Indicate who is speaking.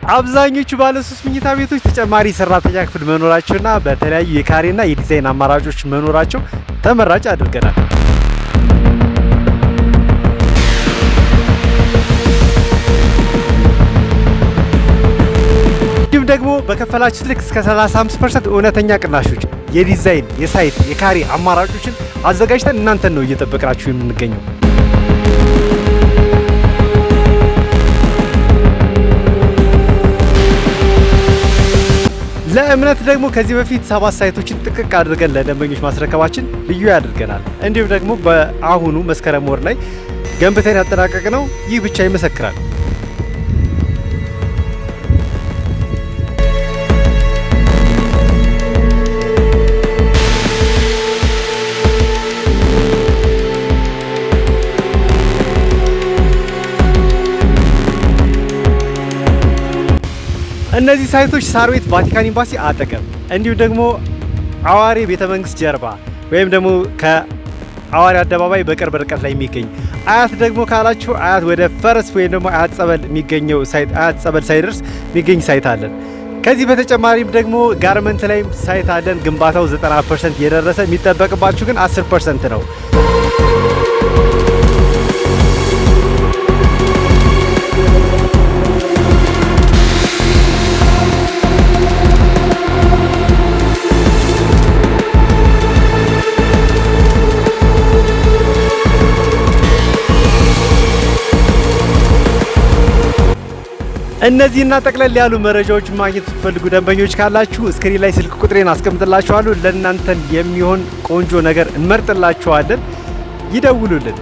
Speaker 1: አብዛኞቹ ባለ 3 መኝታ ቤቶች ተጨማሪ ሰራተኛ ክፍል መኖራቸውና በተለያዩ የካሬና የዲዛይን አማራጮች መኖራቸው ተመራጭ አድርገናል። እንዲሁም ደግሞ በከፈላችሁት ልክ እስከ 35% እውነተኛ ቅናሾች፣ የዲዛይን፣ የሳይት፣ የካሬ አማራጮችን አዘጋጅተን እናንተን ነው እየጠበቅናችሁ የምንገኘው። ለእምነት ደግሞ ከዚህ በፊት 7 ሳይቶችን ጥቅቅ አድርገን ለደንበኞች ማስረከባችን ልዩ ያደርገናል። እንዲሁም ደግሞ በአሁኑ መስከረም ወር ላይ ገንብተን ያጠናቀቅነው ይህ ብቻ ይመሰክራል። እነዚህ ሳይቶች ሳር ቤት ቫቲካን ኤምባሲ አጠገብ እንዲሁም ደግሞ አዋሬ ቤተ መንግስት ጀርባ ወይም ደግሞ ከአዋሬ አደባባይ በቅርብ ርቀት ላይ የሚገኝ፣ አያት ደግሞ ካላችሁ አያት ወደ ፈረስ ወይም ደግሞ አያት ጸበል የሚገኘው ሳይት አያት ጸበል ሳይደርስ የሚገኝ ሳይት አለን። ከዚህ በተጨማሪም ደግሞ ጋርመንት ላይ ሳይት አለን። ግንባታው 90% የደረሰ የሚጠበቅባችሁ ግን 10% ነው። እነዚህና ጠቅለል ያሉ መረጃዎችን ማግኘት ስትፈልጉ ደንበኞች ካላችሁ ስክሪን ላይ ስልክ ቁጥሬን አስቀምጥላችኋለሁ። ለእናንተን የሚሆን ቆንጆ ነገር እንመርጥላችኋለን። ይደውሉልን።